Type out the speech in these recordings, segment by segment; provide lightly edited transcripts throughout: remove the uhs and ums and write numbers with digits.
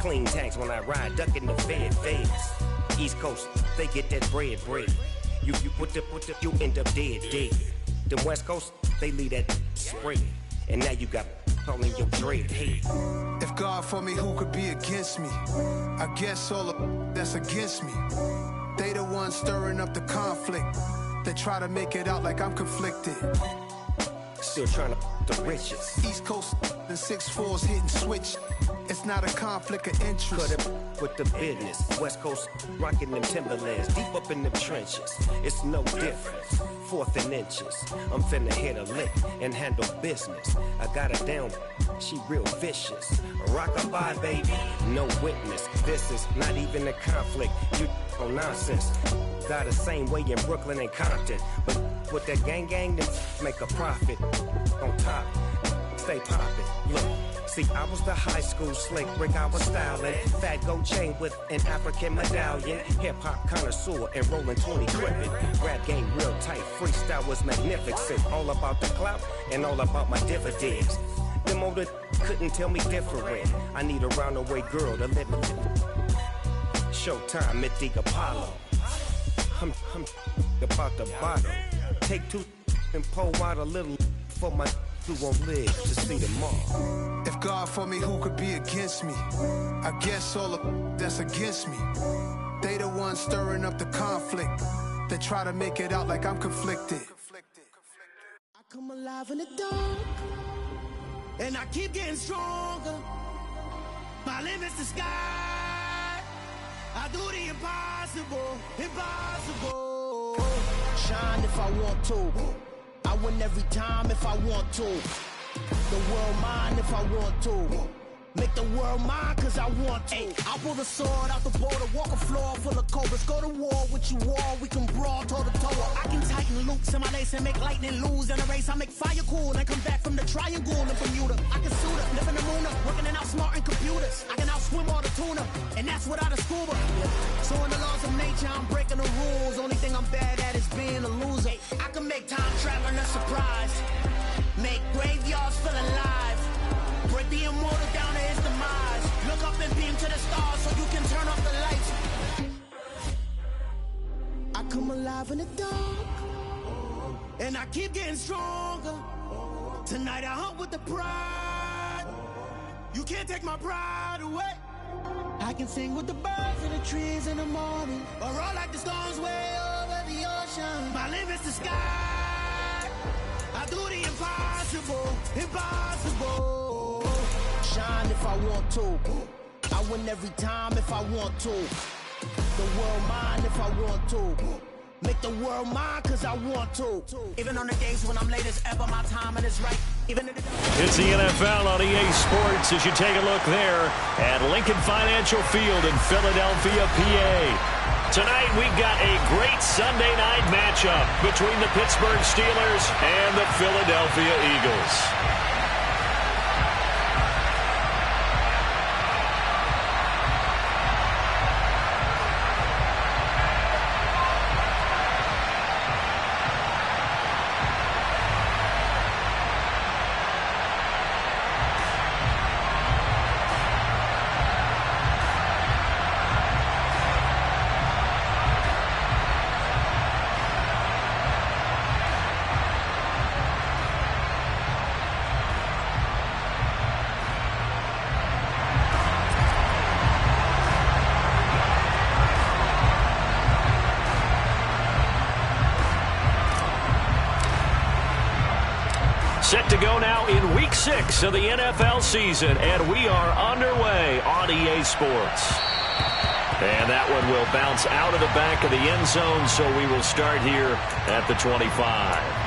Clean tanks when I ride, ducking the feds. East Coast, they get that bread. You you end up dead. Them West Coast, they leave that spread. And now you got all in your dread head. If God for me, who could be against me? I guess all of that's against me. They the ones stirring up the conflict. They try to make it out like I'm conflicted. Still trying to the riches. East Coast and 6'4s hitting switch. It's not a conflict of interest. Cut it with the business. West Coast rocking them Timberlands, deep up in them trenches. It's no difference. 4th and inches. I'm finna hit a lick and handle business. I got her down. She real vicious. Rock-a-bye, baby. No witness. This is not even a conflict. You on nonsense. Got the same way in Brooklyn and Compton. But with that gang, then make a profit. On top, stay poppin'. Look. See, I was the high school slick brick, I was styling. Fat gold chain with an African medallion. Hip-hop connoisseur and rolling 20 cribbin'. Rap game real tight, freestyle was magnificent. All about the clout and all about my dividends. Them older couldn't tell me different. I need a roundaway girl to live with. Showtime, Mythic Apollo. I'm about the bottom. Take 2 and pour out a little for my who won't live to see tomorrow. If God for me, who could be against me? I guess all of that's against me. They the ones stirring up the conflict. They try to make it out like I'm conflicted. I come alive in the dark, and I keep getting stronger. My limit's the sky. I do the impossible. Shine if I want to. I win every time if I want to. The world mine if I want to. Make the world mine cause I want to. I pull the sword out the border, walk a floor full of cobras. Go to war with you all, we can brawl toe to toe. I can tighten loops in my lace and make lightning lose in a race. I make fire cool and come back from the triangle in Bermuda. I can suit up, live in the moon up, working and outsmarting computers. I can outswim all the tuna, and that's without a scuba. So in the laws of nature, I'm breaking the rules. Only thing I'm bad at is being a loser. I can make time traveling a surprise. Make graveyards feel alive. Break the immortal down to his demise. Look up and beam to the stars so you can turn off the lights. I come alive in the dark, and I keep getting stronger. Tonight I hunt with the pride. You can't take my pride away. I can sing with the birds and the trees in the morning, or roll like the storms way over the ocean. My limit's the sky. I do the impossible. Shine if I want to. I win every time if I want to. The world mine if I want to. Make the world mine cause I want to. Even on the days when I'm late as ever, my timing is right. Even in the It's the NFL on EA Sports as you take a look there at Lincoln Financial Field in Philadelphia, PA. Tonight we've got a great Sunday night matchup between the Pittsburgh Steelers and the Philadelphia Eagles. Set to go now in Week 6 of the NFL season, and we are underway on EA Sports. And that one will bounce out of the back of the end zone, so we will start here at the 25.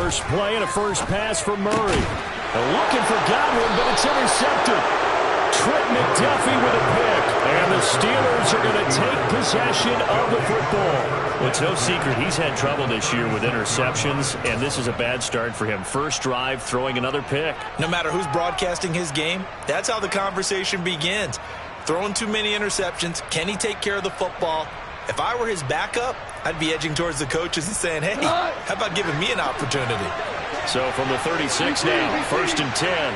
first play and a first pass for Murray. Looking for Godwin, but it's intercepted. Trent McDuffie with a pick. And the Steelers are going to take possession of the football. Well, it's no secret he's had trouble this year with interceptions, and this is a bad start for him. First drive, throwing another pick. No matter who's broadcasting his game, that's how the conversation begins. Throwing too many interceptions. Can he take care of the football? If I were his backup, I'd be edging towards the coaches and saying, hey, how about giving me an opportunity? So from the 36 now, 1st and 10.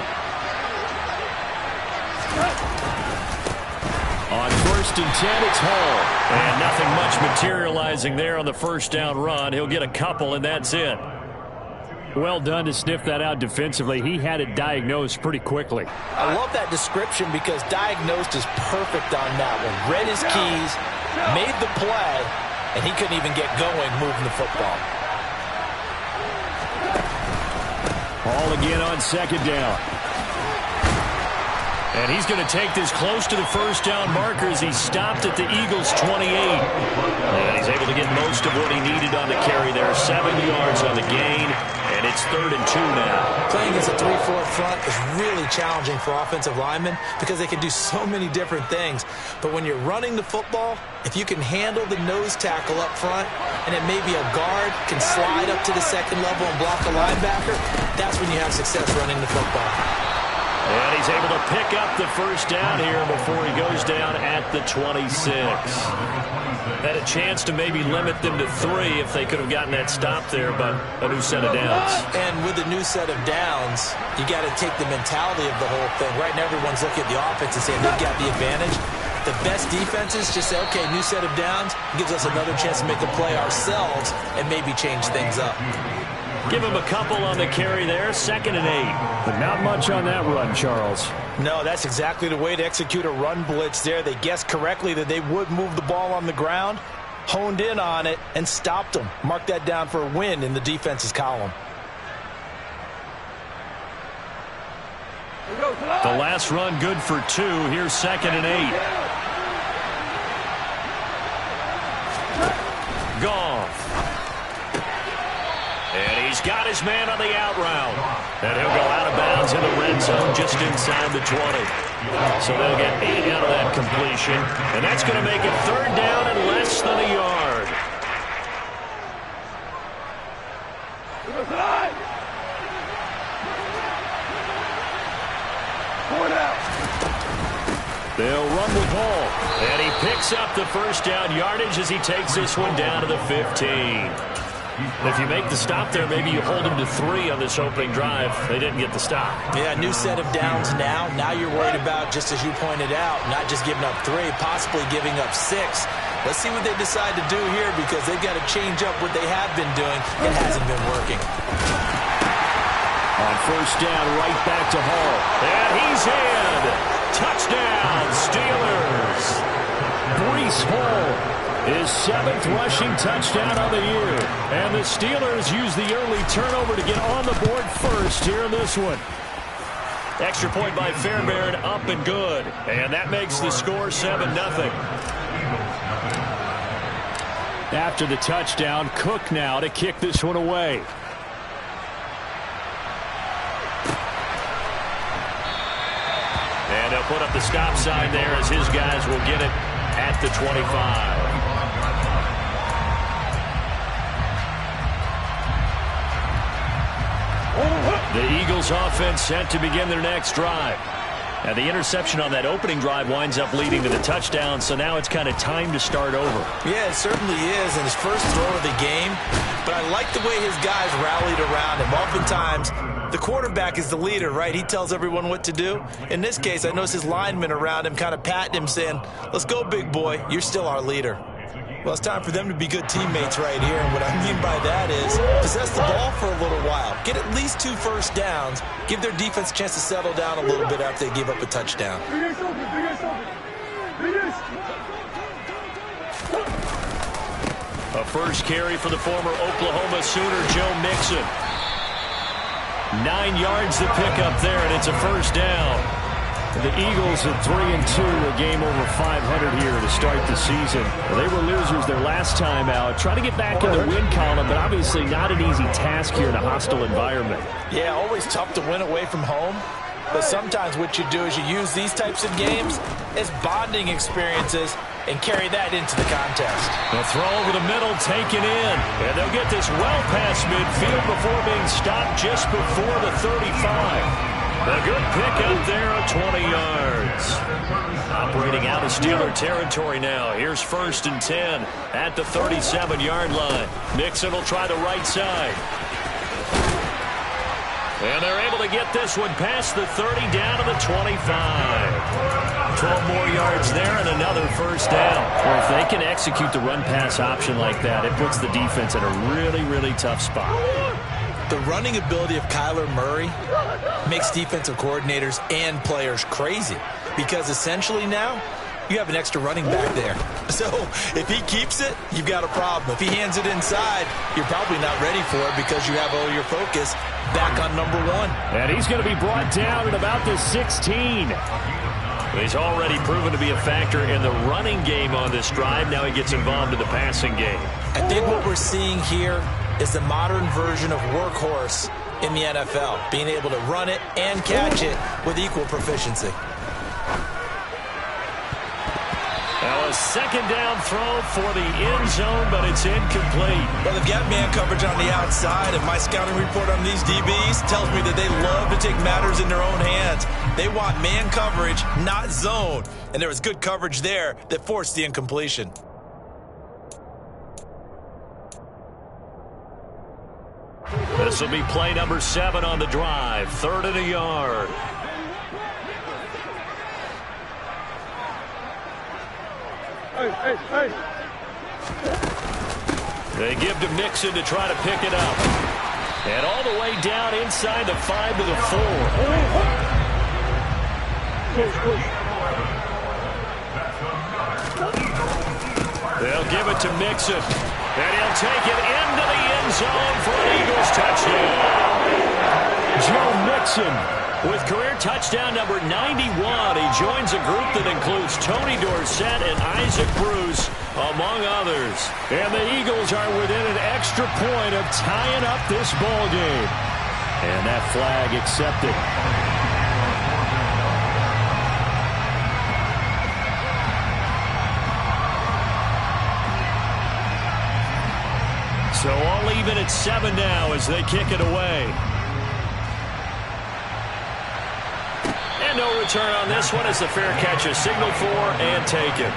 On 1st and 10, it's Hall. And nothing much materializing there on the first down run. He'll get a couple, and that's it. Well done to sniff that out defensively. He had it diagnosed pretty quickly. I love that description because diagnosed is perfect on that one. Read his keys, made the play, and he couldn't even get going moving the football. Hall again on 2nd down. And he's going to take this close to the first down marker as he stopped at the Eagles' 28. And he's able to get most of what he needed on the carry there. 7 yards on the gain, and it's 3rd and 2 now. Playing as a 3-4 front is really challenging for offensive linemen because they can do so many different things. But when you're running the football, if you can handle the nose tackle up front, and it may be a guard can slide up to the 2nd level and block a linebacker, that's when you have success running the football. And he's able to pick up the first down here before he goes down at the 26. Had a chance to maybe limit them to 3 if they could have gotten that stop there, but a new set of downs. And with a new set of downs, you got to take the mentality of the whole thing. Right now, everyone's looking at the offense and saying they've got the advantage. The best defenses just say, okay, new set of downs, gives us another chance to make a play ourselves and maybe change things up. Give him a couple on the carry there, 2nd and 8. But not much on that run, Charles. No, that's exactly the way to execute a run blitz there. They guessed correctly that they would move the ball on the ground, honed in on it, and stopped them. Mark that down for a win in the defense's column. The last run good for 2. Here's 2nd and 8. Goff. And he's got his man on the out route. And he'll go out of bounds in the red zone just inside the 20. So they'll get 8 out of that completion. And that's going to make it 3rd down and less than a yard. They'll run the ball. And he picks up the first down yardage as he takes this one down to the 15. If you make the stop there, maybe you hold him to 3 on this opening drive. They didn't get the stop. Yeah, new set of downs now. Now you're worried about, just as you pointed out, not just giving up 3, possibly giving up 6. Let's see what they decide to do here because they've got to change up what they have been doing. It hasn't been working. On first down, right back to Hall. And he's in. Touchdown, Steelers. Breece Hall. His 7th rushing touchdown of the year. And the Steelers use the early turnover to get on the board first here in this one. Extra point by Fairbairn, up and good. And that makes the score 7-0. After the touchdown, Cook now to kick this one away. And they'll put up the stop sign there as his guys will get it at the 25. The Eagles offense set to begin their next drive. And the interception on that opening drive winds up leading to the touchdown, so now it's kind of time to start over. Yeah, it certainly is, and his first throw of the game. But I like the way his guys rallied around him. Oftentimes, the quarterback is the leader, right? He tells everyone what to do. In this case, I noticed his linemen around him kind of patting him, saying, let's go, big boy. You're still our leader. Well, it's time for them to be good teammates right here. And what I mean by that is possess the ball for a little while. Get at least 2 first downs. Give their defense a chance to settle down a little bit after they give up a touchdown. A first carry for the former Oklahoma Sooner, Joe Mixon. 9 yards to pick up there, and it's a first down. The Eagles at 3-2, a game over 500 here to start the season. They were losers their last time out. Try to get back in the win column, but obviously not an easy task here in a hostile environment. Yeah, always tough to win away from home. But sometimes what you do is you use these types of games as bonding experiences and carry that into the contest. The throw over the middle taken in. And they'll get this well past midfield before being stopped just before the 35. A good pick up there at 20 yards. Operating out of Steeler territory now. Here's 1st and 10 at the 37-yard line. Mixon will try the right side. And they're able to get this one past the 30 down to the 25. 12 more yards there and another first down. Well, if they can execute the run-pass option like that, it puts the defense in a really, really tough spot. The running ability of Kyler Murray makes defensive coordinators and players crazy because essentially now you have an extra running back there. So if he keeps it, you've got a problem. If he hands it inside, you're probably not ready for it because you have all your focus back on number 1. And he's going to be brought down at about the 16. He's already proven to be a factor in the running game on this drive. Now he gets involved in the passing game. I think what we're seeing here is the modern version of workhorse in the NFL, being able to run it and catch it with equal proficiency. Now a second down throw for the end zone, but it's incomplete. Well, they've got man coverage on the outside, and my scouting report on these DBs tells me that they love to take matters in their own hands. They want man coverage, not zone. And there was good coverage there that forced the incompletion. This will be play number 7 on the drive. 3rd and a yard. They give to Mixon to try to pick it up. And all the way down inside the 5 to the 4. They'll give it to Mixon. And he'll take it into the end zone for an Eagles touchdown. Joe Mixon with career touchdown number 91. He joins a group that includes Tony Dorsett and Isaac Bruce, among others. And the Eagles are within an extra point of tying up this ball game. And that flag accepted. So all even at 7 now as they kick it away. And no return on this one as the fair catch is signaled for and taken.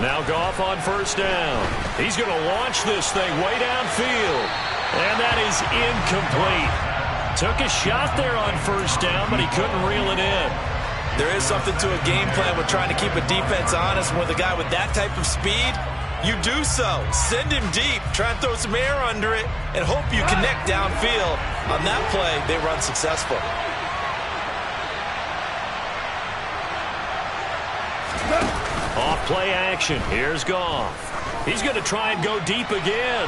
Now Goff on first down. He's going to launch this thing way downfield. And that is incomplete. Took a shot there on first down, but he couldn't reel it in. There is something to a game plan with trying to keep a defense honest. With a guy with that type of speed, you do so. Send him deep. Try and throw some air under it and hope you connect downfield. On that play, they run successful. Off play action. Here's Goff. He's going to try and go deep again.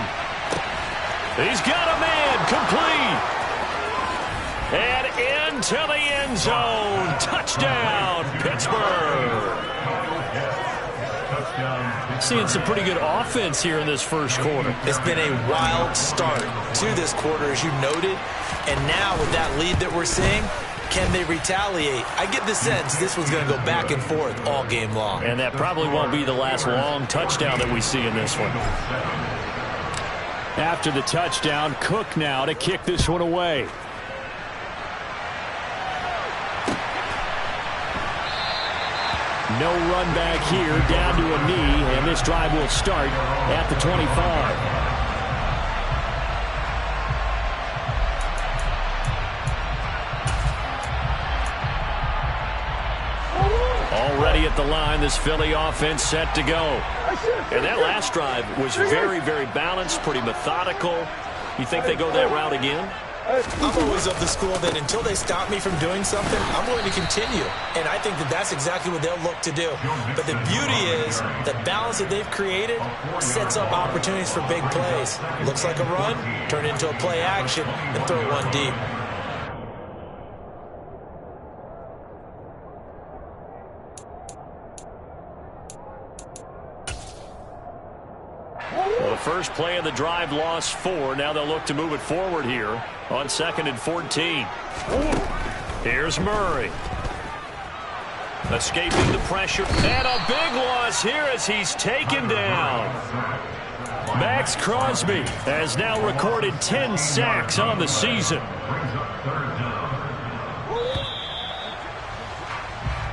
He's got a man complete. And into the end zone. Touchdown, Pittsburgh. Seeing some pretty good offense here in this first quarter. It's been a wild start to this quarter, as you noted. And now with that lead that we're seeing, can they retaliate? I get the sense this one's going to go back and forth all game long. And that probably won't be the last long touchdown that we see in this one. After the touchdown, Cook now to kick this one away. No run back here, down to a knee, and this drive will start at the 25. Already at the line, this Philly offense set to go. And that last drive was very, very balanced, pretty methodical. You think they go that route again? I'm always of the school that until they stop me from doing something, I'm going to continue. And I think that that's exactly what they'll look to do. But the beauty is the balance that they've created sets up opportunities for big plays. Looks like a run, turn it into a play action, and throw one deep. Well, the first play of the drive lost 4. Now they'll look to move it forward here on 2nd and 14. Here's Murray. Escaping the pressure. And a big loss here as he's taken down. Max Crosby has now recorded 10 sacks on the season.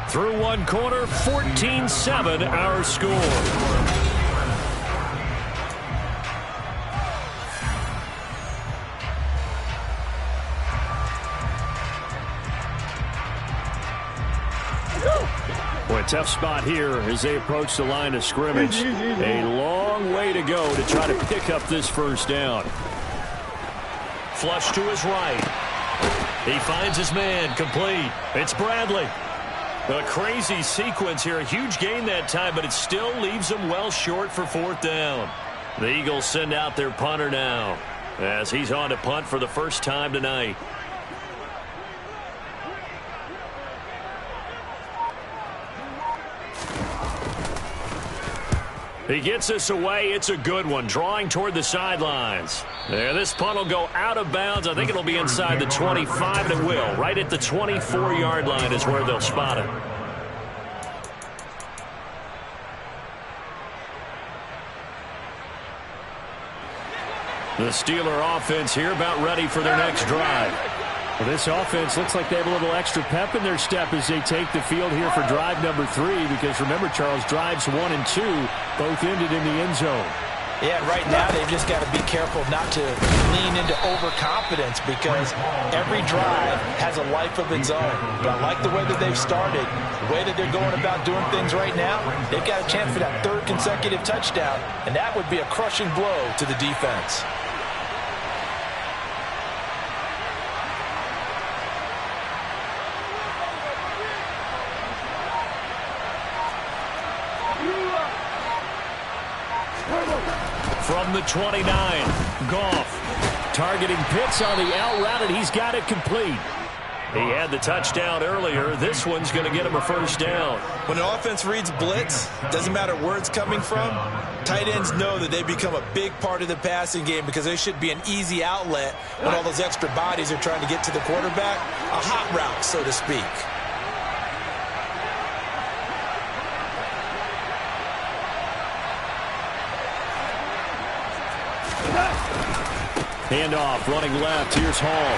Through one quarter, 14-7 our score. Boy, tough spot here as they approach the line of scrimmage. A long way to go to try to pick up this first down. Flush to his right. He finds his man, complete. It's Bradley. A crazy sequence here. A huge gain that time, but it still leaves him well short for 4th down. The Eagles send out their punter now as he's on to punt for the first time tonight. He gets this away. It's a good one. Drawing toward the sidelines. There, this punt will go out of bounds. I think it'll be inside the 25, and it will. Right at the 24-yard line is where they'll spot it. The Steeler offense here about ready for their next drive. Well, this offense looks like they have a little extra pep in their step as they take the field here for drive number 3, because remember, Charles, drives 1 and 2 both ended in the end zone. Yeah, right now they've just got to be careful not to lean into overconfidence, because every drive has a life of its own. But I like the way that they've started, the way that they're going about doing things right now. They've got a chance for that 3rd consecutive touchdown, and that would be a crushing blow to the defense. From the 29, Goff targeting Pitts on the out route, and he's got it complete. He had the touchdown earlier. This one's going to get him a first down. When an offense reads blitz, doesn't matter where it's coming from, tight ends know that they become a big part of the passing game, because they should be an easy outlet when all those extra bodies are trying to get to the quarterback. A hot route, so to speak. Handoff, running left. Here's Hall.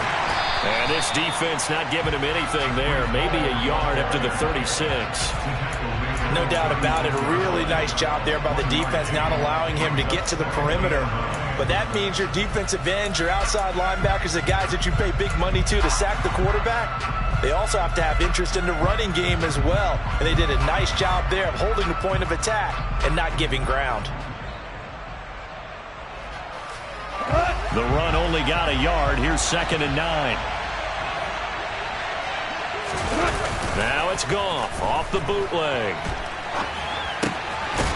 And this defense not giving him anything there. Maybe a yard up to the 36. No doubt about it. A really nice job there by the defense, not allowing him to get to the perimeter. But that means your defensive ends, your outside linebackers, the guys that you pay big money to sack the quarterback, they also have to have interest in the running game as well. And they did a nice job there of holding the point of attack and not giving ground. The run only got a yard. Here's 2nd and 9. Now it's Goff off the bootleg.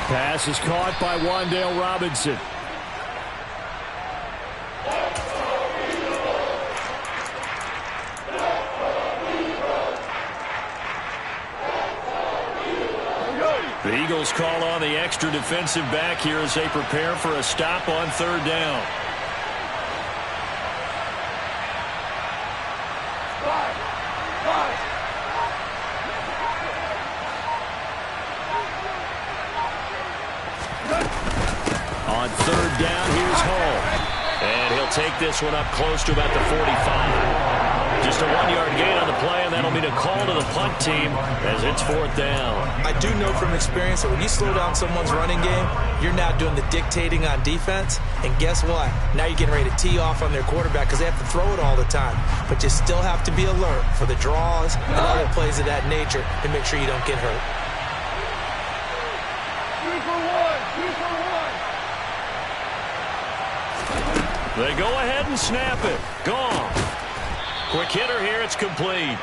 Pass is caught by Wan'Dale Robinson. The Eagles call on the extra defensive back here as they prepare for a stop on 3rd down. On 3rd down, here's Hall. And he'll take this one up close to about the 45. Just a 1-yard gain on the play, and that'll mean a call to the punt team as it's 4th down. I do know from experience that when you slow down someone's running game, you're now doing the dictating on defense. And guess what? Now you're getting ready to tee off on their quarterback because they have to throw it all the time. But you still have to be alert for the draws and other plays of that nature and make sure you don't get hurt. They go ahead and snap it. Gone. Quick hitter here. It's complete.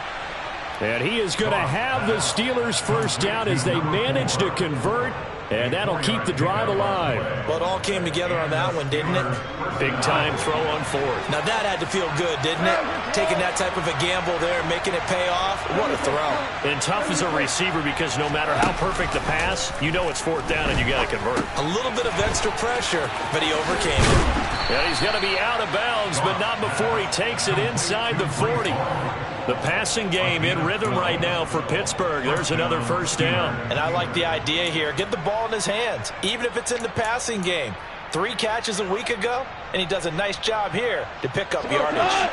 And he is going to have the Steelers first down as they manage to convert. And that'll keep the drive alive. Well, it all came together on that one, didn't it? Big-time throw on fourth. Now, that had to feel good, didn't it? Taking that type of a gamble there and making it pay off. What a throw. And tough as a receiver because no matter how perfect the pass, you know it's fourth down and you got to convert. A little bit of extra pressure, but he overcame it. And he's going to be out of bounds, but not before he takes it inside the 40. The passing game in rhythm right now for Pittsburgh. There's another first down. And I like the idea here. Get the ball in his hands, even if it's in the passing game. 3 catches a week ago, and he does a nice job here to pick up yardage.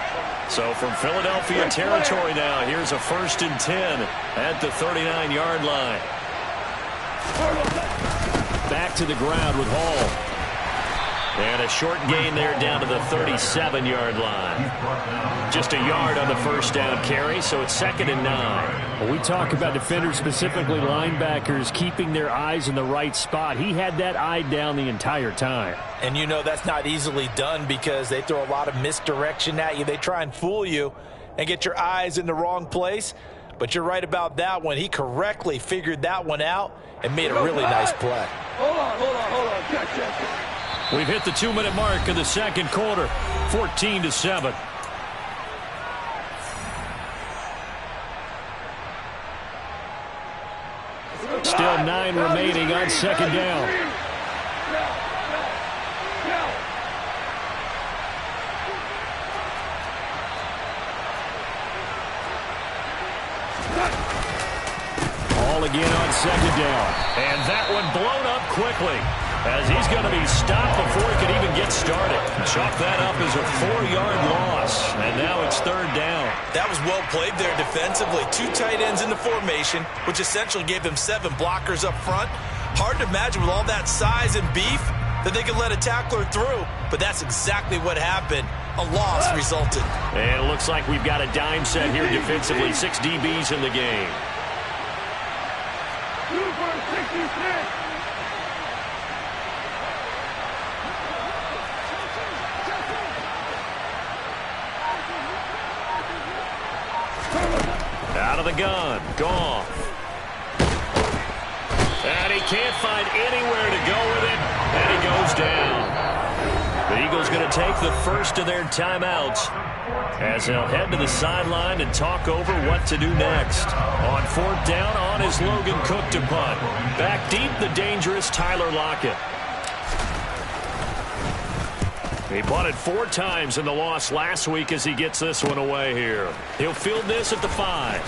So from Philadelphia territory now, here's a 1st and 10 at the 39-yard line. Back to the ground with Hall. And a short gain there down to the 37-yard line. Just a yard on the first down carry, so it's 2nd and 9. Well, we talk about defenders, specifically linebackers, keeping their eyes in the right spot. He had that eye down the entire time. And you know that's not easily done because they throw a lot of misdirection at you. They try and fool you and get your eyes in the wrong place. But you're right about that one. He correctly figured that one out and made a really nice play. Hold on. Check. We've hit the 2-minute mark of the second quarter, 14-7. Still 9 remaining on 2nd down. All again on 2nd down. And that one blown up quickly, as he's going to be stopped before he can even get started. Chalk that up as a 4-yard loss, and now it's 3rd down. That was well played there defensively. 2 tight ends in the formation, which essentially gave them 7 blockers up front. Hard to imagine with all that size and beef that they could let a tackler through, but that's exactly what happened. A loss resulted. And it looks like we've got a dime set here defensively. 6 DBs in the game. Super 66. Out of the gun. Goff. And he can't find anywhere to go with it. And he goes down. The Eagles going to take the first of their timeouts as they'll head to the sideline and talk over what to do next. On 4th down, on is Logan Cook to punt. Back deep, the dangerous Tyler Lockett. He punted 4 times in the loss last week as he gets this one away here. He'll field this at the 5.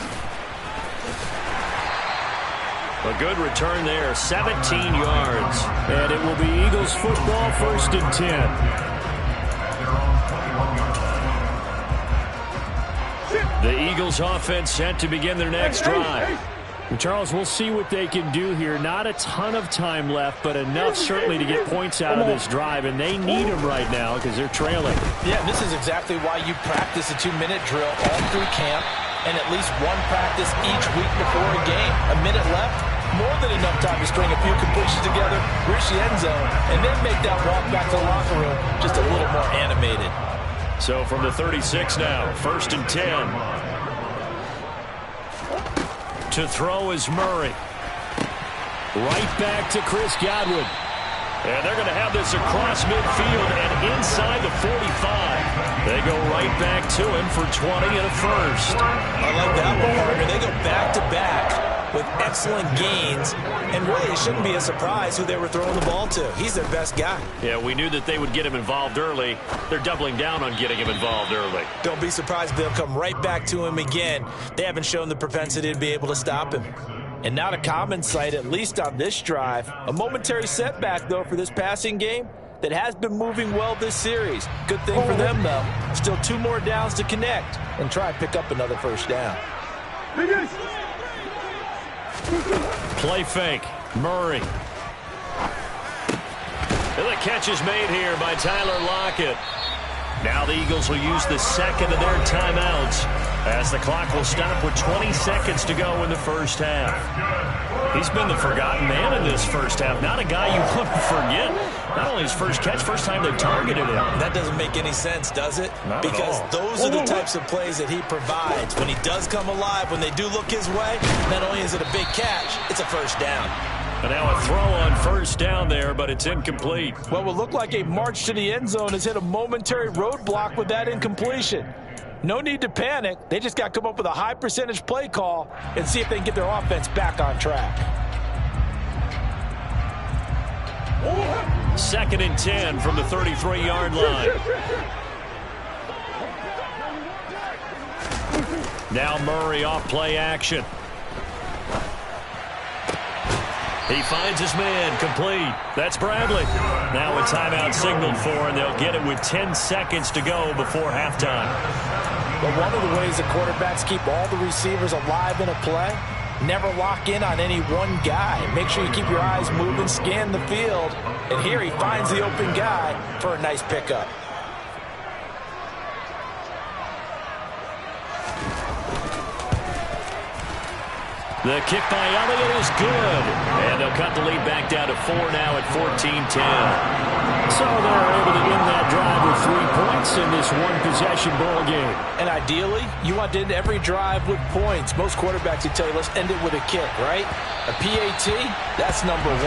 A good return there, 17 yards. And it will be Eagles football, 1st and 10. The Eagles offense set to begin their next drive. And Charles, we'll see what they can do here. Not a ton of time left, but enough certainly to get points out of this drive, and they need them right now because they're trailing. Yeah, this is exactly why you practice a 2-minute drill all through camp and at least 1 practice each week before a game. A minute left, more than enough time to string a few completions together, reach the end zone, and then make that walk back to the locker room just a little more animated. So from the 36 now, 1st and 10. To throw is Murray. Right back to Chris Godwin. And they're going to have this across midfield and inside the 45. They go right back to him for 20 and a first. I like that one, partner. They go back-to-back with excellent gains, and really it shouldn't be a surprise who they were throwing the ball to. He's their best guy. Yeah, we knew that they would get him involved early. They're doubling down on getting him involved early. Don't be surprised if they'll come right back to him again. They haven't shown the propensity to be able to stop him. And not a common sight, at least on this drive. A momentary setback, though, for this passing game that has been moving well this series. Good thing for them, though. Still 2 more downs to connect and try and pick up another first down. Play fake. Murray. And the catch is made here by Tyler Lockett. Now the Eagles will use the second of their timeouts as the clock will stop with 20 seconds to go in the first half. He's been the forgotten man in this first half. Not a guy you want to forget. Not only his first catch, first time they targeted him. That doesn't make any sense, does it? Not because at all. Those are the types of plays that he provides. When he does come alive, when they do look his way, not only is it a big catch, it's a first down. But now a throw on first down there, but it's incomplete. What will look like a march to the end zone has hit a momentary roadblock with that incompletion. No need to panic. They just got to come up with a high percentage play call and see if they can get their offense back on track. 2nd and 10 from the 33-yard line. Now Murray off play action. He finds his man, complete. That's Bradley. Now a timeout signaled for, and they'll get it with 10 seconds to go before halftime. But one of the ways the quarterbacks keep all the receivers alive in a play, never lock in on any one guy. Make sure you keep your eyes moving, scan the field. And here he finds the open guy for a nice pickup. The kick by Elliott is good. And they'll cut the lead back down to 4 now at 14-10. So they're able to end that drive with 3 points in this one-possession ball game. And ideally, you want to end every drive with points. Most quarterbacks would tell you, let's end it with a kick, right? A PAT, that's number 1.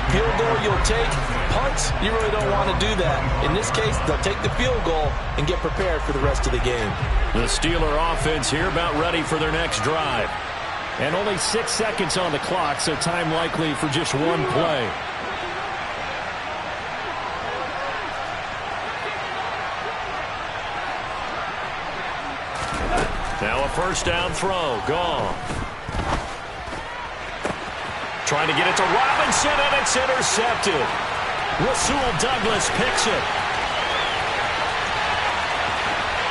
Field goal you'll take. Punts, you really don't want to do that. In this case, they'll take the field goal and get prepared for the rest of the game. The Steeler offense here about ready for their next drive. And only 6 seconds on the clock, so time likely for just one play. Now a first down throw, gone. Trying to get it to Robinson, and it's intercepted. Rasul Douglas picks it.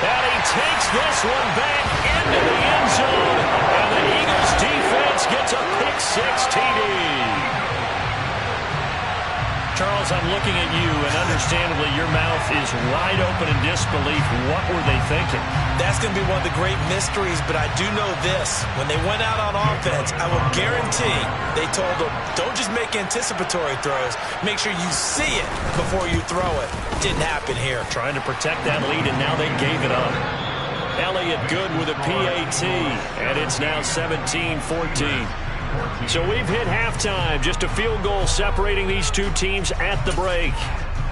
And he takes this one back into the end zone. And the Eagles defense gets a pick-6 TD. Charles, I'm looking at you, and understandably your mouth is wide open in disbelief. What were they thinking? That's going to be one of the great mysteries, but I do know this. When they went out on offense, I will guarantee they told them, don't just make anticipatory throws. Make sure you see it before you throw it. Didn't happen here. Trying to protect that lead, and now they gave it up. Elliott good with a PAT, and it's now 17-14. So we've hit halftime. Just a field goal separating these two teams at the break.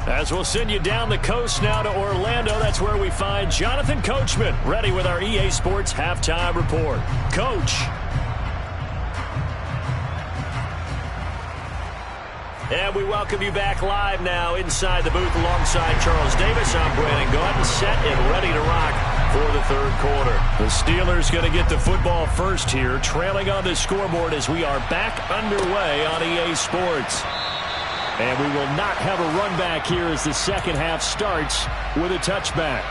As we'll send you down the coast now to Orlando, that's where we find Jonathan Coachman, ready with our EA Sports Halftime Report. Coach. And we welcome you back live now inside the booth alongside Charles Davis. I'm Brandon Gaudin, set and ready to rock for the third quarter. The Steelers going to get the football first here, trailing on the scoreboard as we are back underway on EA Sports. And we will not have a run back here as the second half starts with a touchback.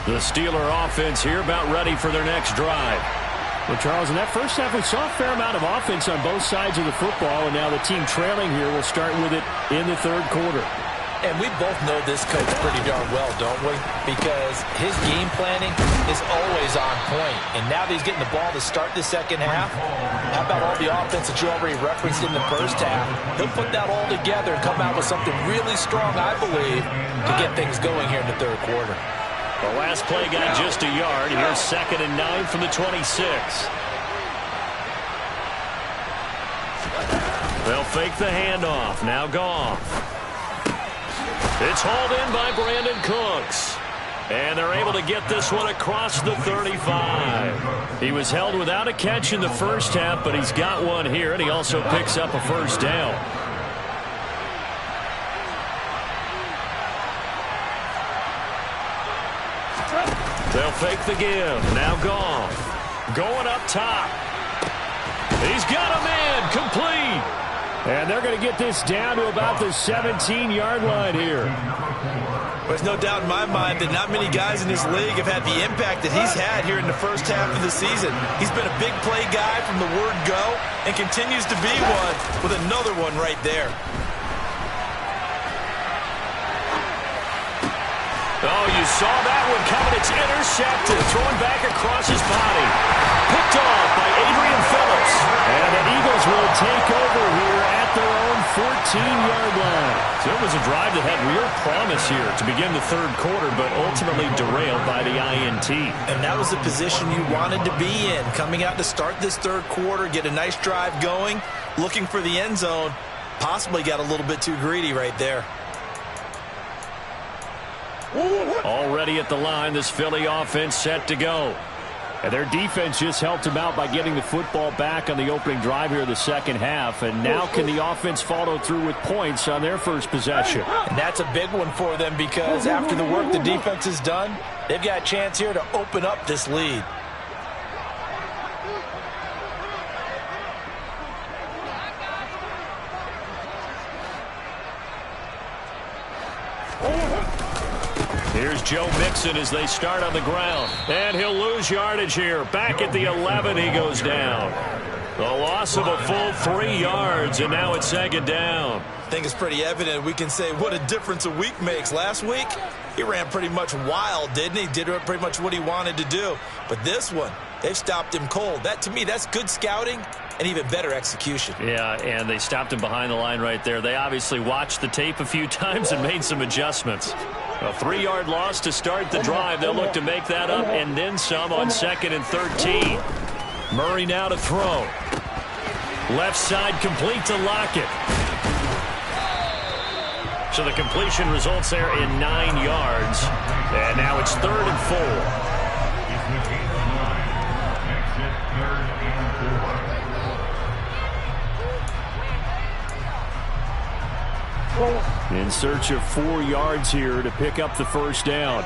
The Steeler offense here about ready for their next drive. Well, Charles, in that first half, we saw a fair amount of offense on both sides of the football, and now the team trailing here will start with it in the third quarter. And we both know this coach pretty darn well, don't we? Because his game planning is always on point. And now that he's getting the ball to start the second half, how about all the offense that you already referenced in the first half? He'll put that all together and come out with something really strong, I believe, to get things going here in the third quarter. The last play got just a yard. Here's 2nd and 9 from the 26. They'll fake the handoff. Now Goff. It's hauled in by Brandon Cooks. And they're able to get this one across the 35. He was held without a catch in the first half, but he's got one here, and he also picks up a first down. They'll fake the give. Now Goff. Going up top. He's got a man. Complete. And they're going to get this down to about the 17-yard line here. There's no doubt in my mind that not many guys in this league have had the impact that he's had here in the first half of the season. He's been a big play guy from the word go and continues to be one with another one right there. Oh, you saw that one coming. It's intercepted. Throwing back across his body. Picked off by Adrian Phillips. And the Eagles will take over here at their own 14-yard line. So it was a drive that had real promise here to begin the third quarter, but ultimately derailed by the INT. And that was the position you wanted to be in. Coming out to start this third quarter, get a nice drive going, looking for the end zone. Possibly got a little bit too greedy right there. Already at the line, this Philly offense set to go. And their defense just helped them out by getting the football back on the opening drive here in the second half. And now can the offense follow through with points on their first possession? And that's a big one for them because after the work the defense has done, they've got a chance here to open up this lead. Here's Joe Mixon as they start on the ground. And he'll lose yardage here. Back at the 11, he goes down. The loss of a full 3 yards, and now it's second down. I think it's pretty evident. We can say what a difference a week makes. Last week, he ran pretty much wild, didn't he? Did pretty much what he wanted to do. But this one, they've stopped him cold. That, to me, that's good scouting and even better execution. Yeah, and they stopped him behind the line right there. They obviously watched the tape a few times and made some adjustments. A 3-yard loss to start the drive. They'll look to make that up and then some on 2nd and 13. Murray now to throw. Left side complete to Lockett. So the completion results there in 9 yards. And now it's 3rd and 4. In search of 4 yards here to pick up the first down.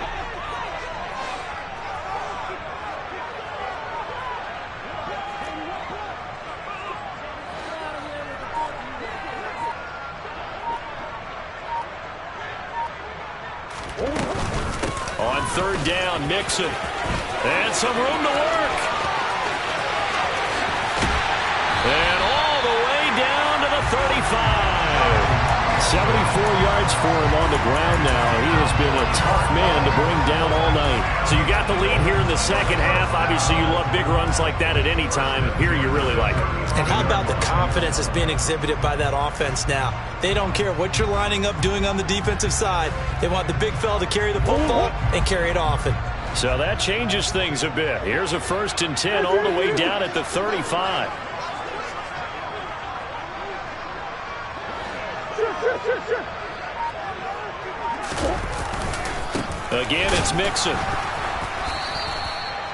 On 3rd down, Mixon. And some room to work. And all the way down to the 35. 74 yards for him on the ground now. He has been a tough man to bring down all night. So you got the lead here in the second half. Obviously, you love big runs like that at any time. Here you really like it. And how about the confidence that's being exhibited by that offense now? They don't care what you're lining up doing on the defensive side. They want the big fella to carry the football and carry it often. So that changes things a bit. Here's a 1st and 10 all the way down at the 35. Again, it's Mixon.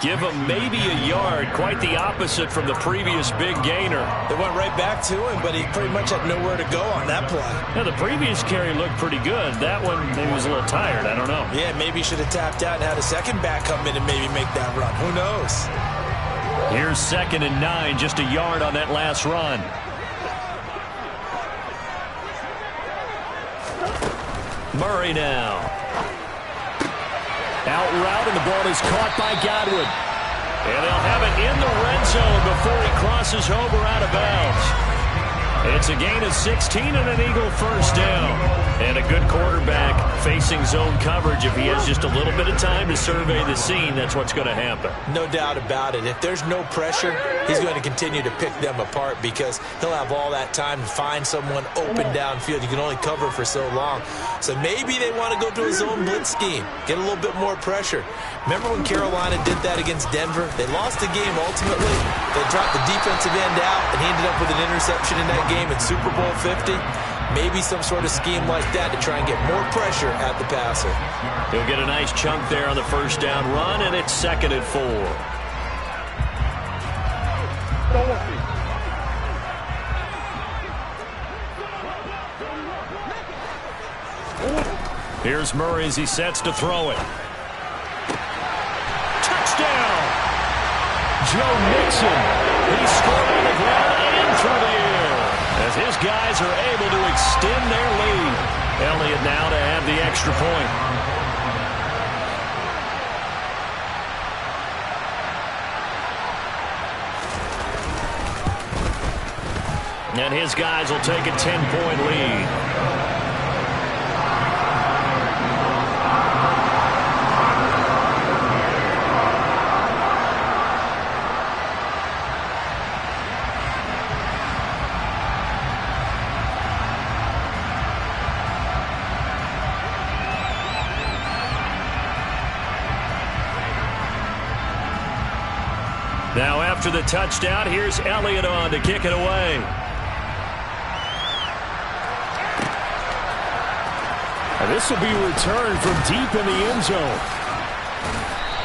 Give him maybe a yard. Quite the opposite from the previous big gainer. They went right back to him, but he pretty much had nowhere to go on that play. Now, the previous carry looked pretty good. That one, maybe was a little tired. I don't know. Yeah, maybe he should have tapped out and had a second back come in and maybe make that run. Who knows? Here's 2nd and 9, just a yard on that last run. Murray now. Out route, and the ball is caught by Godwin. And they'll have it in the red zone before he crosses over out of bounds. It's a gain of 16 and an Eagle first down. And a good quarterback facing zone coverage. If he has just a little bit of time to survey the scene, that's what's going to happen. No doubt about it. If there's no pressure, he's going to continue to pick them apart because he'll have all that time to find someone open downfield. You can only cover for so long. So maybe they want to go to a zone blitz scheme, get a little bit more pressure. Remember when Carolina did that against Denver? They lost the game ultimately. They dropped the defensive end out, and he ended up with an interception in that game in Super Bowl 50. Maybe some sort of scheme like that to try and get more pressure at the passer. He'll get a nice chunk there on the first down run, and it's 2nd and 4. Here's Murray as he sets to throw it. Touchdown! Joe Mixon. He scored on the ground and through the air as his guys are able to extend their lead. Elliott now to have the extra point. And his guys will take a 10-point lead. Now after the touchdown, here's Elliott on to kick it away. And this will be returned from deep in the end zone.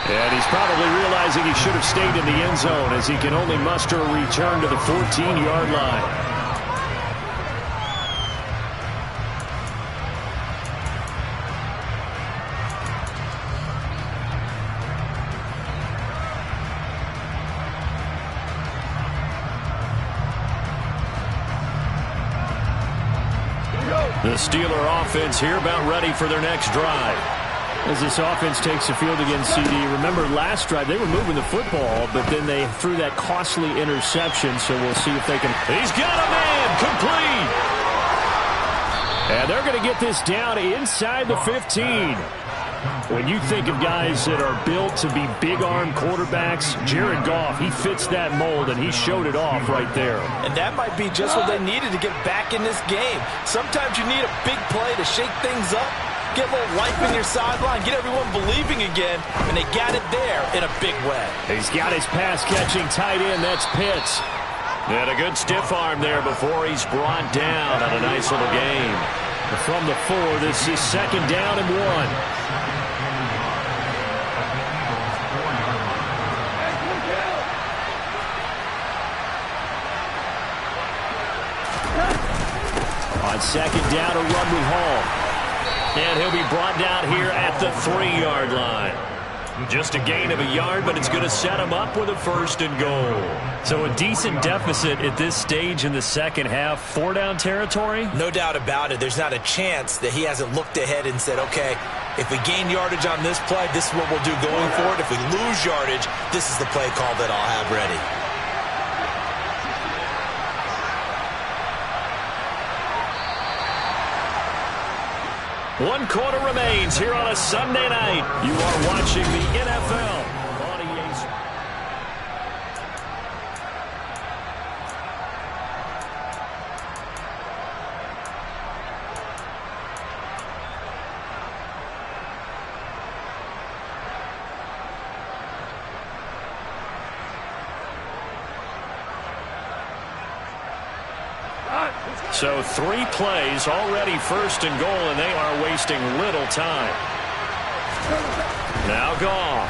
And he's probably realizing he should have stayed in the end zone as he can only muster a return to the 14-yard line. The Steeler offense here about ready for their next drive. As this offense takes the field against CD, remember last drive they were moving the football, but then they threw that costly interception, so we'll see if they can. He's got a man, complete. And they're going to get this down inside the 15. When you think of guys that are built to be big-arm quarterbacks, Jared Goff, he fits that mold, and he showed it off right there. And that might be just what they needed to get back in this game. Sometimes you need a big play to shake things up, get a little life in your sideline, get everyone believing again, and they got it there in a big way. He's got his pass-catching tight end. That's Pitts. And a good stiff arm there before he's brought down on a nice little game. From the 4, this is 2nd down and 1. On 2nd down, a run with Hall. And he'll be brought down here at the 3-yard line. Just a gain of a yard, but it's going to set him up with a 1st and goal. So a decent deficit at this stage in the second half. 4-down territory? No doubt about it. There's not a chance that he hasn't looked ahead and said, okay, if we gain yardage on this play, this is what we'll do going forward. If we lose yardage, this is the play call that I'll have ready. One quarter remains here on a Sunday night. You are watching the NFL on EA Sports. So 3 plays already 1st and goal, and they are wasting little time. Now Goff.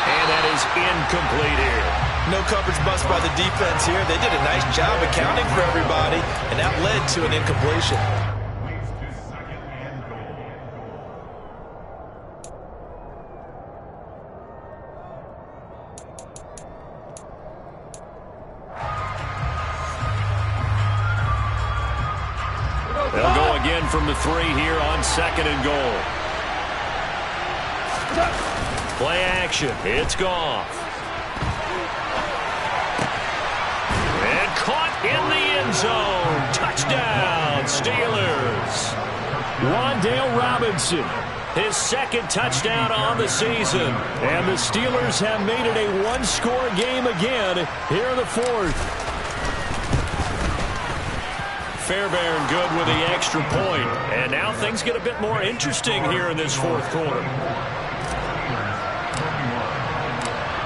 And that is incomplete here. No coverage bust by the defense here. They did a nice job accounting for everybody, and that led to an incompletion. They'll go again from the 3 here on 2nd and goal. Play action. It's Goff. And caught in the end zone. Touchdown, Steelers. Wan'Dale Robinson, his 2nd touchdown on the season. And the Steelers have made it a 1-score game again here in the 4th. Fairbairn good with the extra point. And now things get a bit more interesting here in this 4th quarter.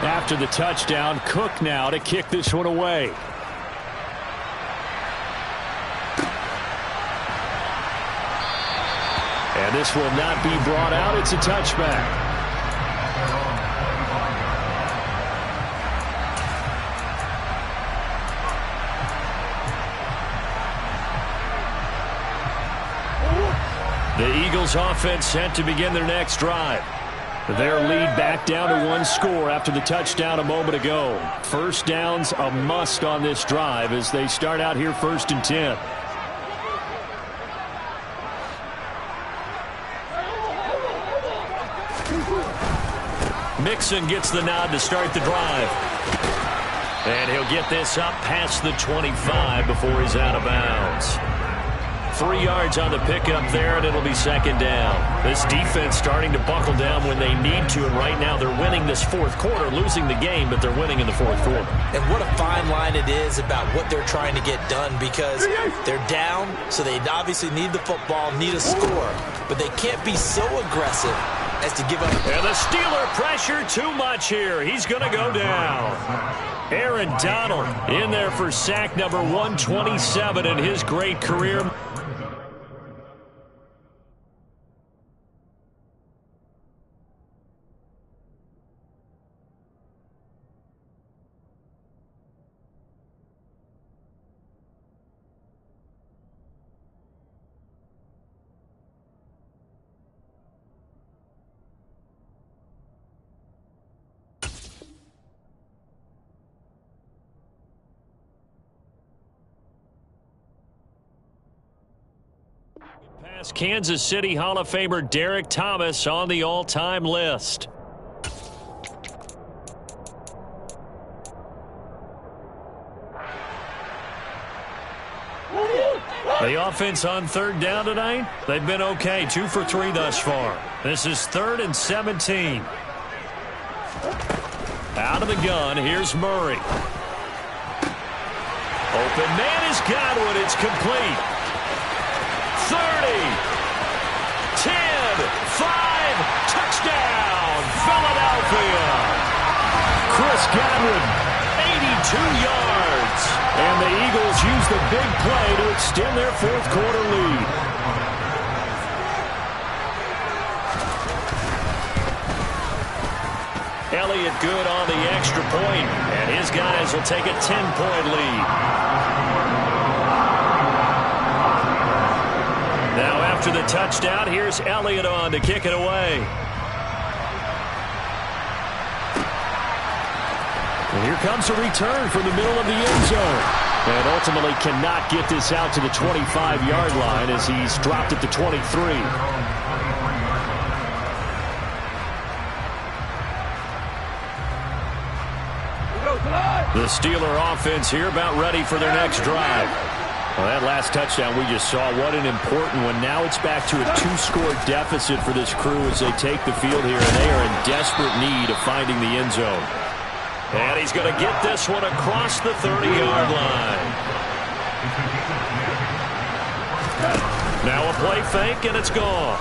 After the touchdown, Cook now to kick this one away. And this will not be brought out. It's a touchback. The Eagles offense set to begin their next drive. Their lead back down to 1 score after the touchdown a moment ago. 1st down's a must on this drive as they start out here 1st and 10. Mixon gets the nod to start the drive. And he'll get this up past the 25 before he's out of bounds. 3 yards on the pickup there, and it'll be second down. This defense starting to buckle down when they need to, and right now they're winning this fourth quarter, losing the game, but they're winning in the fourth quarter. And what a fine line it is about what they're trying to get done, because they're down, so they obviously need the football, need a score, but they can't be so aggressive as to give up. And the Steeler pressure too much here. He's going to go down. Aaron Donald in there for sack number 127 in his great career. Past Kansas City Hall of Famer Derek Thomas on the all-time list. The offense on third down tonight, they've been okay. 2 for 3 thus far. This is 3rd and 17. Out of the gun, here's Murray. Open man is Godwin. It's complete. 30, 10, 5, touchdown, Philadelphia. Chris Godwin, 82 yards. And the Eagles use the big play to extend their fourth quarter lead. Elliott good on the extra point, and his guys will take a 10-point lead. Now after the touchdown, here's Elliott on to kick it away. And here comes a return from the middle of the end zone. And ultimately cannot get this out to the 25-yard line as he's dropped at the 23. The Steeler offense here about ready for their next drive. Well, that last touchdown we just saw, what an important one. Now it's back to a 2-score deficit for this crew as they take the field here, and they are in desperate need of finding the end zone. And he's going to get this one across the 30-yard line. Now a play fake, and it's gone.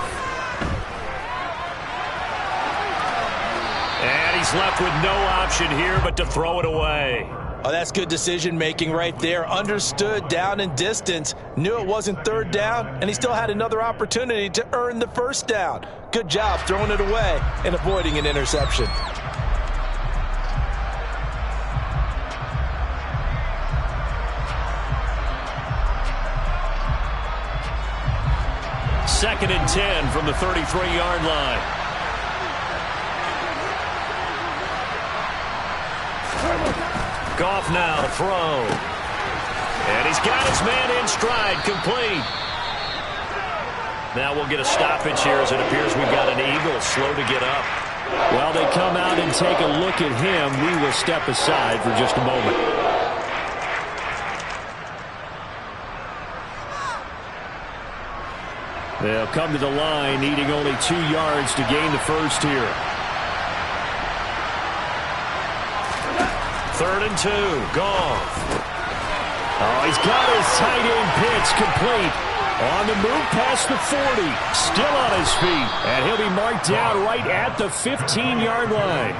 And he's left with no option here but to throw it away. Oh, that's good decision-making right there. Understood down and distance. Knew it wasn't third down, and he still had another opportunity to earn the first down. Good job throwing it away and avoiding an interception. Second and 10 from the 33-yard line. Goff now to throw. And he's got his man in stride, complete. Now we'll get a stoppage here as it appears we've got an Eagle slow to get up. While they come out and take a look at him, we will step aside for just a moment. They'll come to the line, needing only 2 yards to gain the first here. 3rd and 2, Goff. Oh, he's got his tight end pitch complete. On the move past the 40, still on his feet. And he'll be marked down right at the 15-yard line.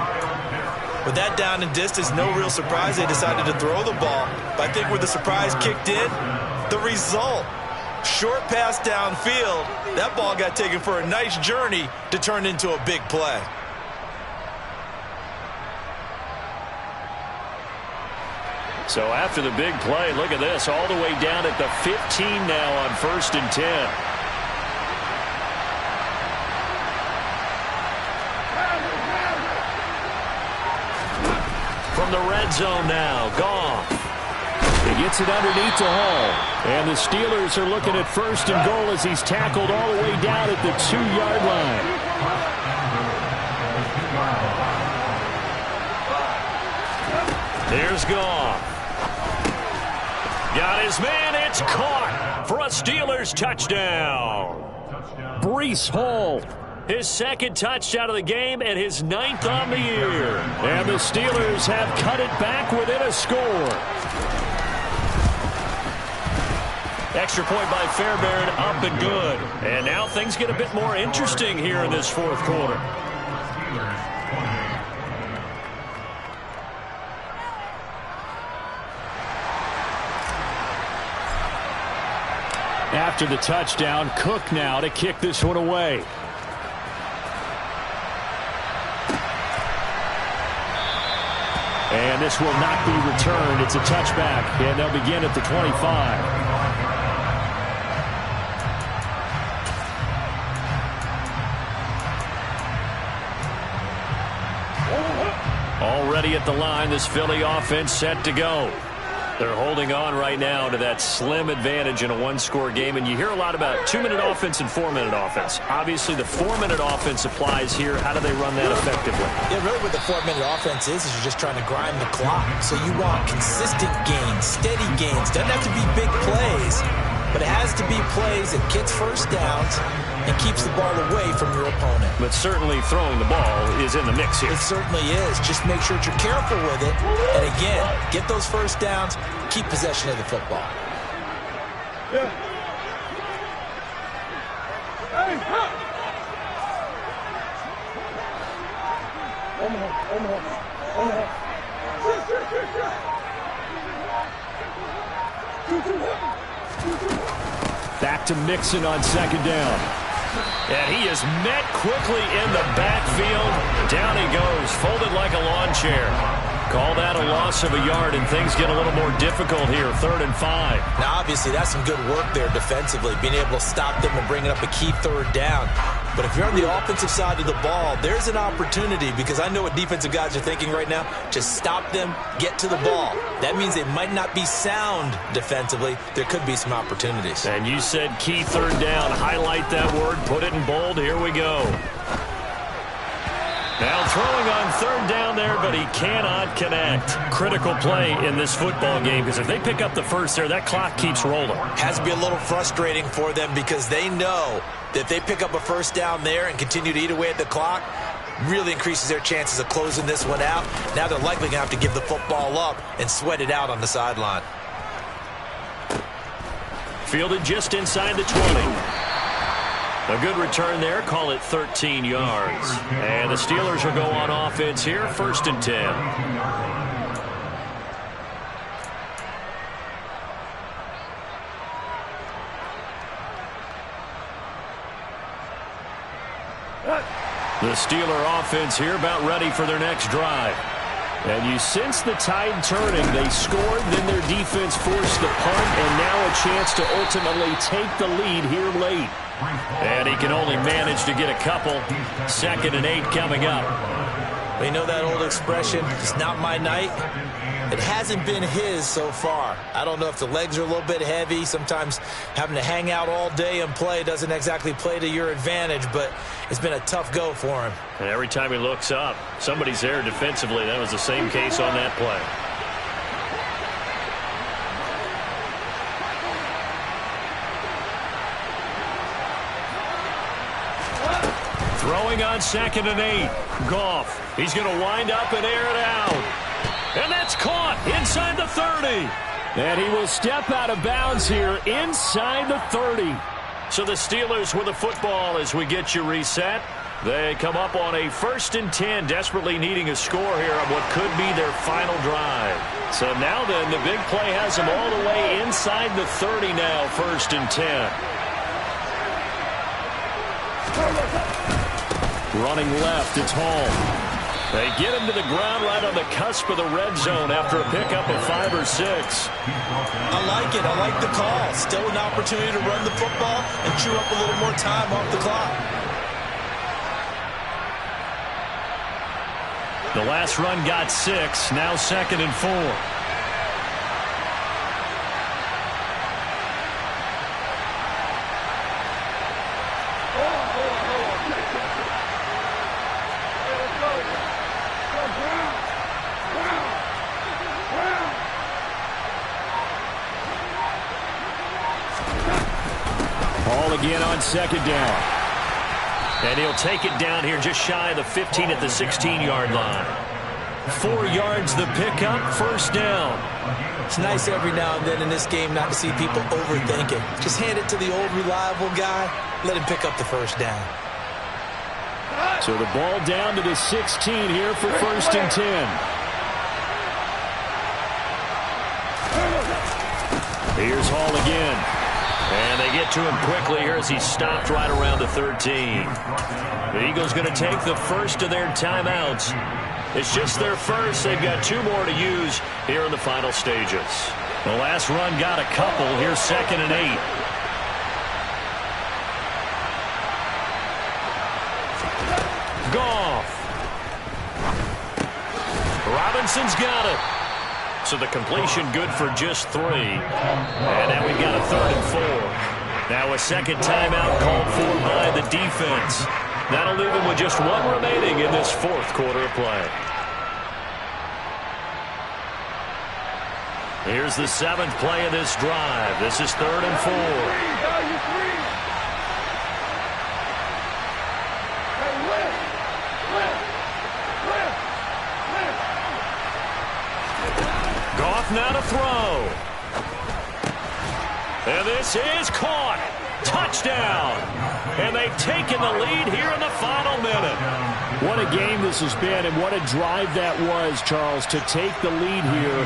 With that down and distance, no real surprise they decided to throw the ball. But I think where the surprise kicked in, the result. Short pass downfield. That ball got taken for a nice journey to turn into a big play. So after the big play, look at this, all the way down at the 15 now on 1st and 10. From the red zone now, Goff. He gets it underneath to Hall. And the Steelers are looking at 1st and goal as he's tackled all the way down at the 2-yard line. Here's Goff. Got his man. It's caught for a Steelers touchdown. Breece Hall. His second touchdown of the game and his 9th on the year. And the Steelers have cut it back within a score. Extra point by Fairbairn, up and good. And now things get a bit more interesting here in this fourth quarter. After the touchdown, Cook now to kick this one away. And this will not be returned. It's a touchback, and they'll begin at the 25. Already at the line, this Philly offense set to go. They're holding on right now to that slim advantage in a one-score game, and you hear a lot about 2-minute offense and 4-minute offense. Obviously, the 4-minute offense applies here. How do they run that effectively? Yeah, really what the 4-minute offense is you're just trying to grind the clock. So you want consistent gains, steady gains. Doesn't have to be big plays, but it has to be plays that gets first downs and keeps the ball away from your opponent. But certainly throwing the ball is in the mix here. It certainly is. Just make sure that you're careful with it. And again, get those first downs, keep possession of the football. Yeah. Hey, Back to Mixon on second down. And he is met quickly in the backfield. Down he goes, folded like a lawn chair. Call that a loss of a yard, and things get a little more difficult here, 3rd and 5. Now, obviously, that's some good work there defensively, being able to stop them and bringing up a key 3rd down. But if you're on the offensive side of the ball, there's an opportunity, because I know what defensive guys are thinking right now. Just stop them, get to the ball. That means they might not be sound defensively. There could be some opportunities. And you said key 3rd down. Highlight that word, put it in bold. Here we go. Now throwing on 3rd down there, but he cannot connect. Critical play in this football game, because if they pick up the first there, that clock keeps rolling. Has to be a little frustrating for them, because they know that if they pick up a first down there and continue to eat away at the clock, really increases their chances of closing this one out. Now they're likely going to have to give the football up and sweat it out on the sideline. Fielded just inside the 20. A good return there. Call it 13 yards. And the Steelers will go on offense here. 1st and 10. The Steeler offense here about ready for their next drive. And you sense the tide turning. They scored, then their defense forced the punt, and now a chance to ultimately take the lead here late. And he can only manage to get a couple. 2nd and 8 coming up. Well, you know that old expression, it's not my night. It hasn't been his so far. I don't know if the legs are a little bit heavy. Sometimes having to hang out all day and play doesn't exactly play to your advantage, but it's been a tough go for him. And every time he looks up, somebody's there defensively. That was the same case on that play. Throwing on 2nd and 8. Goff. He's going to wind up and air it out. And that's caught inside the 30. And he will step out of bounds here inside the 30. So the Steelers with the football as we get you reset. They come up on a 1st and 10, desperately needing a score here on what could be their final drive. So now then, the big play has them all the way inside the 30 now, 1st and 10. Running left, it's Hall. They get him to the ground right on the cusp of the red zone after a pickup of 5 or 6. I like it. I like the call. Still an opportunity to run the football and chew up a little more time off the clock. The last run got 6. Now 2nd and 4. again on second down. And he'll take it down here just shy of the 15 at the 16-yard line. 4 yards the pickup, first down. It's nice every now and then in this game not to see people overthink it. Just hand it to the old reliable guy. Let him pick up the first down. So the ball down to the 16 here for first and 10. Here's Hall again. And they get to him quickly here as he stopped right around the 13. The Eagles going to take the first of their timeouts. It's just their first. They've got 2 more to use here in the final stages. The last run got a couple. Here's second and 8. Goff. Robinson's got it. So the completion good for just 3. And now we've got a 3rd and 4. Now a second timeout called for by the defense. That'll leave them with just 1 remaining in this 4th quarter of play. Here's the 7th play of this drive. This is 3rd and 4. Goff now to throw. And this is caught. Touchdown. And they've taken the lead here in the final minute. What a game this has been, and what a drive that was, Charles, to take the lead here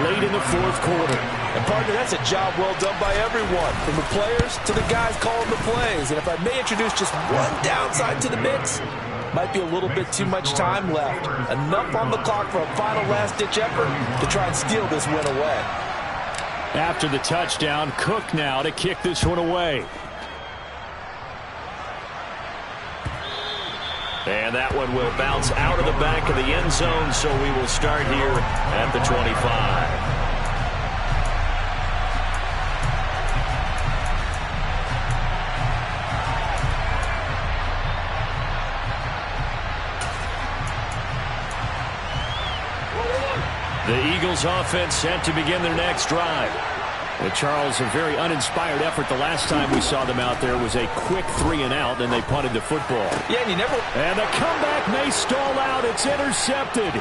late in the 4th quarter. And, partner, that's a job well done by everyone, from the players to the guys calling the plays. And if I may introduce just one downside to the mix, might be a little bit too much time left. Enough on the clock for a final last-ditch effort to try and steal this win away. After the touchdown, Cook now to kick this one away. And that one will bounce out of the back of the end zone, so we will start here at the 25. The Eagles offense set to begin their next drive. Well, Charles, a very uninspired effort. The last time we saw them out there was a quick 3 and out, and they punted the football. Yeah, and And the comeback may stall out. It's intercepted.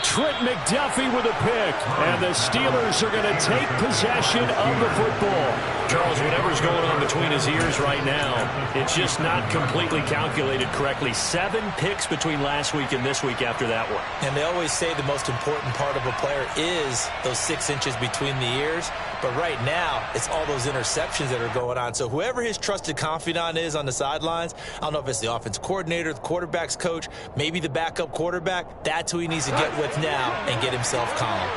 Trent McDuffie with a pick. And the Steelers are going to take possession of the football. Charles, whatever's going on between his ears right now, it's just not completely calculated correctly. 7 picks between last week and this week after that one. And they always say the most important part of a player is those 6 inches between the ears. But right now, it's all those interceptions that are going on. So whoever his trusted confidant is on the sidelines, I don't know if it's the offense coordinator, the quarterback's coach, maybe the backup quarterback, that's who he needs to get with now and get himself calm.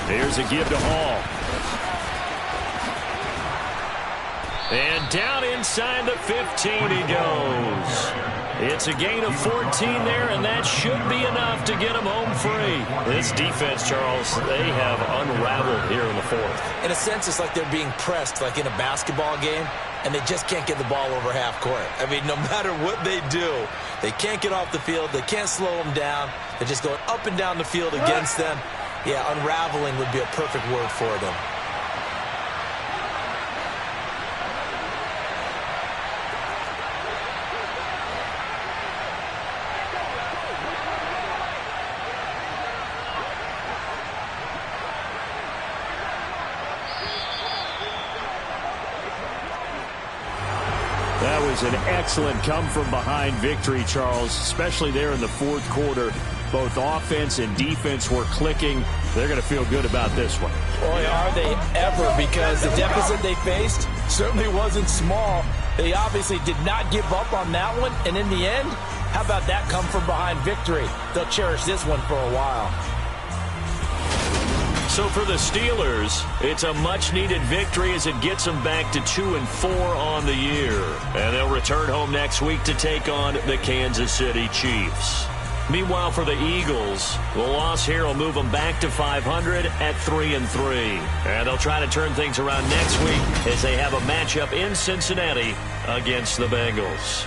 There's a give to Hall. And down inside the 15 he goes. It's a gain of 14 there, and that should be enough to get him home free. This defense, Charles, they have unraveled here in the 4th. In a sense, it's like they're being pressed, like in a basketball game, and they just can't get the ball over half court. I mean, no matter what they do, they can't get off the field. They can't slow them down. They're just going up and down the field against them. Yeah, unraveling would be a perfect word for them. That was an excellent come-from-behind victory, Charles, especially there in the 4th quarter. Both offense and defense were clicking. They're going to feel good about this one. Boy, are they ever, because the deficit they faced certainly wasn't small. They obviously did not give up on that one, and in the end, how about that come-from-behind victory? They'll cherish this one for a while. So for the Steelers, it's a much-needed victory as it gets them back to 2-4 on the year. And they'll return home next week to take on the Kansas City Chiefs. Meanwhile, for the Eagles, the loss here will move them back to 500 at 3-3. And they'll try to turn things around next week as they have a matchup in Cincinnati against the Bengals.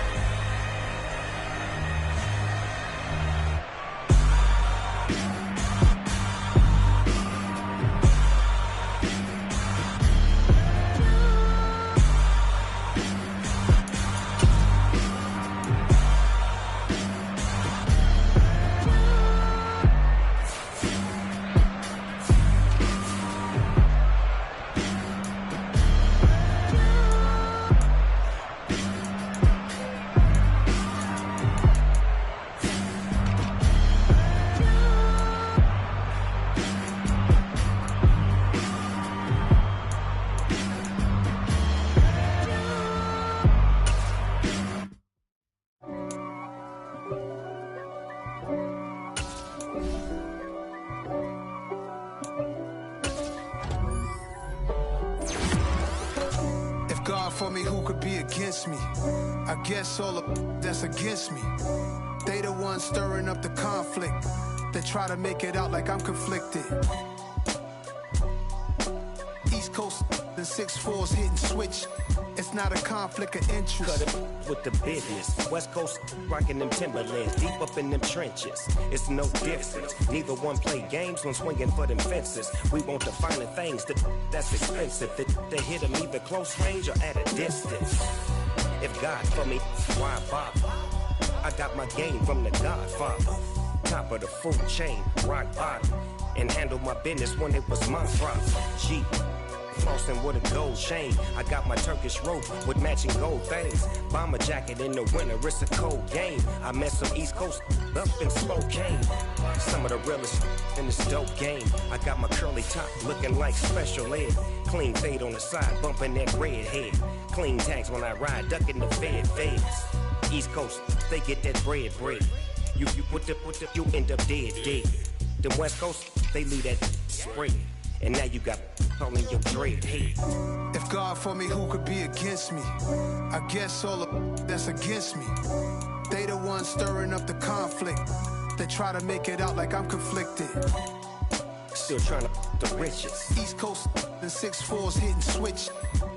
for me, who could be against me? I guess all the that's against me. They the ones stirring up the conflict. They try to make it out like I'm conflicted. East Coast, the 6'4's hitting switch. It's not a conflict of interest. Cut it with the business. West Coast rocking them Timberlands, deep up in them trenches. It's no difference. Neither one play games when swinging for them fences. We want the finer things that's expensive. They hit them either close range or at a distance. If God for me, why bother? I got my game from the Godfather. Top of the food chain, rock bottom. And handle my business when it was my problem. G. Flossing with a gold chain. I got my Turkish rope with matching gold things. Bomber jacket in the winter, it's a cold game. I met some East Coast up in Spokane. Some of the realest in this dope game. I got my curly top looking like special ed. Clean fade on the side, bumping that red head. Clean tags when I ride, ducking the feds. East Coast, they get that bread. You end up dead. The West Coast, they leave that spread. And now you got all in your dread head. If God for me, who could be against me? I guess all the that's against me. They the ones stirring up the conflict. They try to make it out like I'm conflicted. Still trying to the riches. East Coast, the 6'4's hitting switch.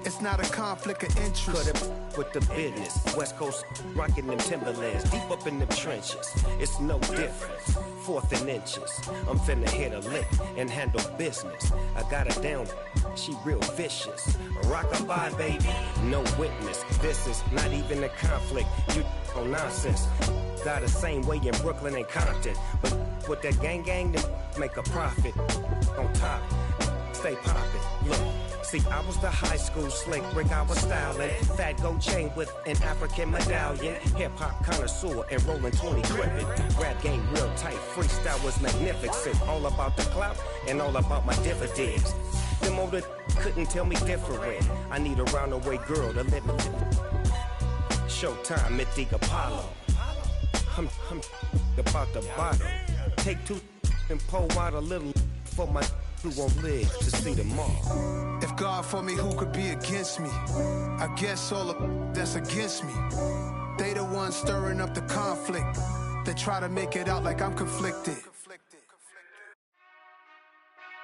It's not a conflict of interest. Cut it with the business. West Coast rocking them Timberlands, deep up in them trenches. It's no difference. 4th and inches. I'm finna hit a lick and handle business. I got her down, she real vicious. Rock-a-bye, baby, no witness. This is not even a conflict. You on nonsense. Got the same way in Brooklyn and Compton. But with that gang, then make a profit. On top, stay poppin'. Look. See, I was the high school slick brick, I was styling. Fat gold chain with an African medallion. Hip-hop connoisseur and rolling 20 crippin'. Rap game real tight, freestyle was magnificent. All about the clout and all about my dividends. Them older couldn't tell me different. I need a roundaway girl to live with. Showtime, Mythic Apollo. I'm about the bottom. Take 2 and pour out a little for my who won't live to see tomorrow. If God for me, who could be against me? I guess all the that's against me. They the ones stirring up the conflict. They try to make it out like I'm conflicted.